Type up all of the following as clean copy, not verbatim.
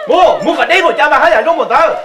mua cả đi của cha mà hai giải trong một tờ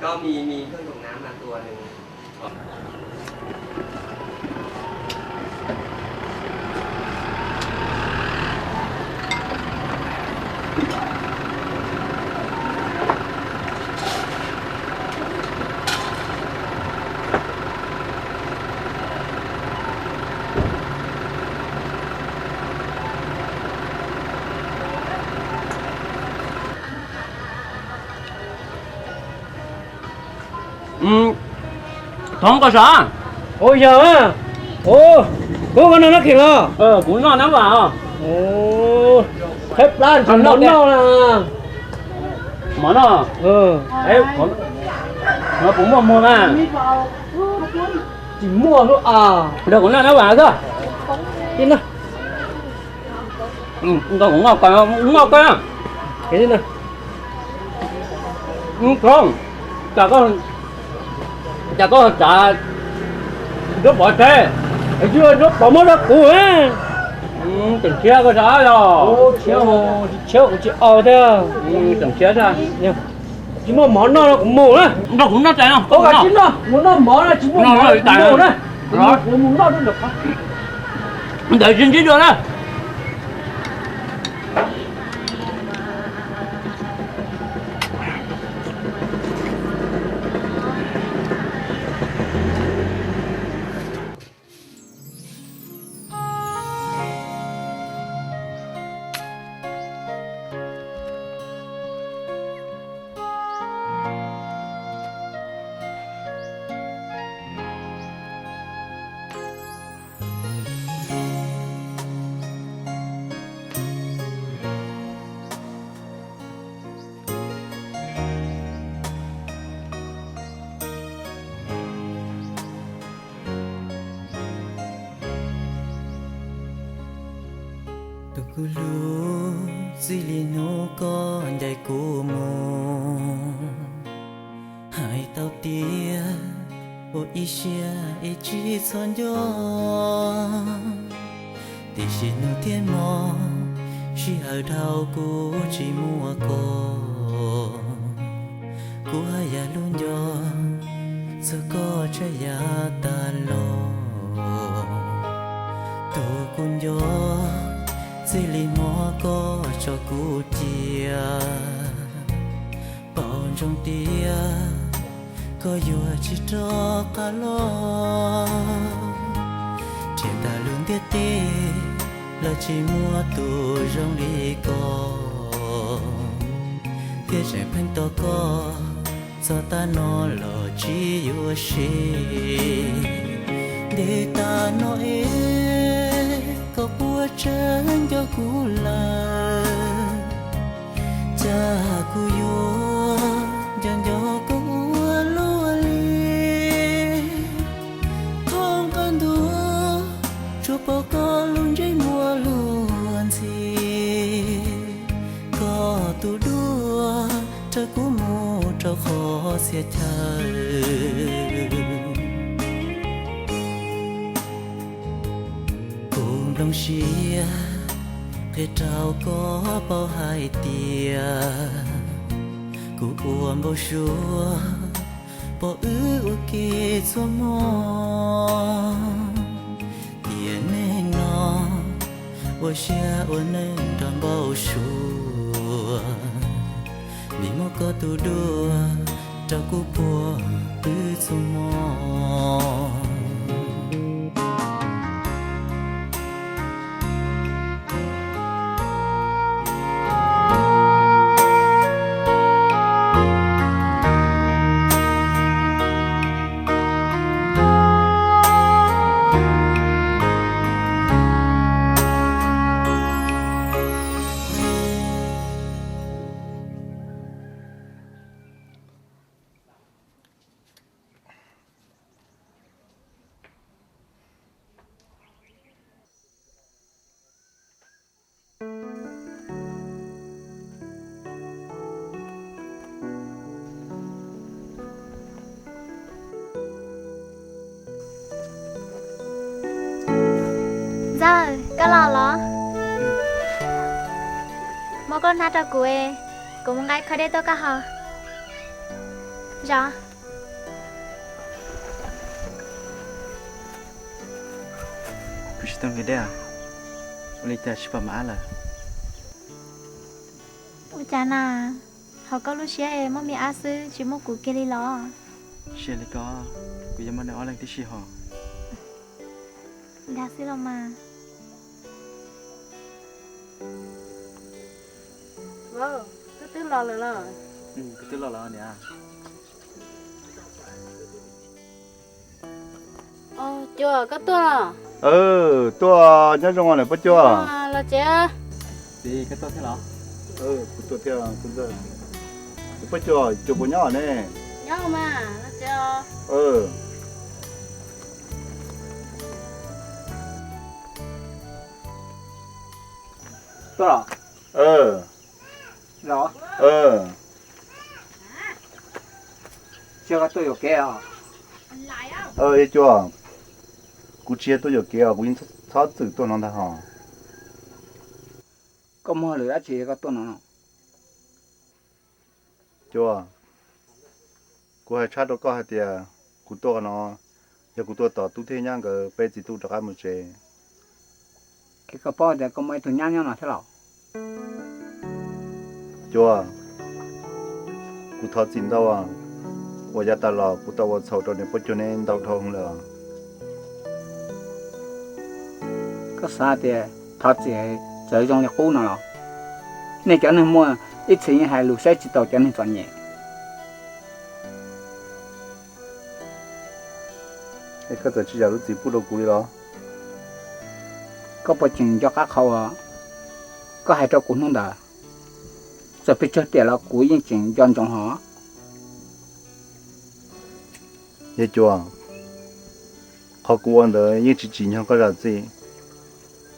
ก็มีเครื่องดูดน้ำมาตัวหนึ่งKhông có sao. Ôi giờ á. Ồ, có con nó kìa. Cũng ngon lắm vào. Ồ, thép lan thành món đâu là. Món nào? Đấy, Nó cũng mua mà. chỉ mua thôi à. Được cũng là nó vào cơ. Tin nào. Cũng ngọt coi, cũng ngọt coi. Cái gì nào. Không. Chả có chả nước bỏ xe. Thấy chưa, nó bỏ mất đó cũ ấy. Chẳng xe có sao rồi. Ô, chéo của chị thế. Chẳng xe ra. Chỉ mua món nó cũng mù đấy. Nó cũng nó chạy không? Ô, cả chín đó. Muốn nó món là chỉ mua món là cũng mù đấy. Rồi. Muốn nó được không? Để xin chín rồi đó. Ku lu zilinu con dai ku mu hai tao tia o isia e chi son yo ti shi nu tien mo shi ở đâu ku chỉ mua cô ku haya luôn yo giờ có chơi ya ta lo tu kun yo zili mò có cho cụ chia bao trong tia có vừa chỉ cho cả lo trên ta luôn tiết tê là chỉ mua tù trong đi có tiết trẻ phanh to có do ta nó lo chỉ vừa xí để ta nói có bùa chân cho cú là cha cú yo dần dần có lúa li không cần đua chua bao có luôn dây mua luôn gì có tu đua cho cú mù cho khó sẽ chờ đông xia cái trao có bao hai tia cụ uốn bao xua bao kia xua mò tia nên nó bao xia uốn nên tròn bao xua mi mò có tu đua trao cụ bùa xua mò mà con nát ra quê cũng ngay khỏi đây tôi cả hả dạ cứ chỉ tông cái đấy à lấy ta chỉ bảo má là ôi cha nà họ có lúc xưa em mà mi á sư chỉ một cú kia đi lo xe lấy có cứ giờ mà nói lên tí xí họ đã xí đâu mà vâng cứ tức lo rồi cứ tức lo nè chưa có tôi là tôi nhớ trong này bắt chưa là chưa đi cái tôi thế nào tôi theo tôi giờ bắt chưa chụp bộ nhỏ này nhớ mà là chưa tôi là đó chưa có tôi ok à ấy chưa cú chia tôi được kia cú in tháo từ tôi nó đã hả có mua lửa chỉ có tôi nó chưa cú hay chat đó có hay tiệt cú tôi nó giờ cú tôi tỏ tu thế nhang cái bây giờ tu được cái một chế cái cái bao giờ có mấy thứ nhang nhang nào thế nào chưa cú tháo chín đâu à 我家大佬不到我手中的不就能到通了。 có sao thì thật gì chơi trong cái khu nào nên cho nên mua ít tiền hay lục sẽ chỉ tàu cho nên chọn nhẹ cái giờ chỉ là lúc gì bút đầu cúi đó có bao trình cho các khâu à có hai trâu cũng không đỡ giờ bây giờ tiền là cúi những trình cho trong họ nghe chưa họ cuốn đó những chỉ nhau có là gì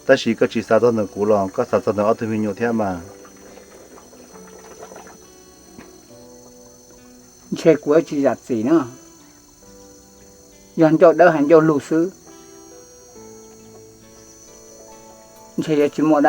ta chỉ có chỉ sao đó nó cũ rồi có sao đó nó ở thứ nhiều thế mà chơi cuối chỉ giặt gì nữa dọn cho đỡ hẳn cho lù sư chơi chỉ mua đã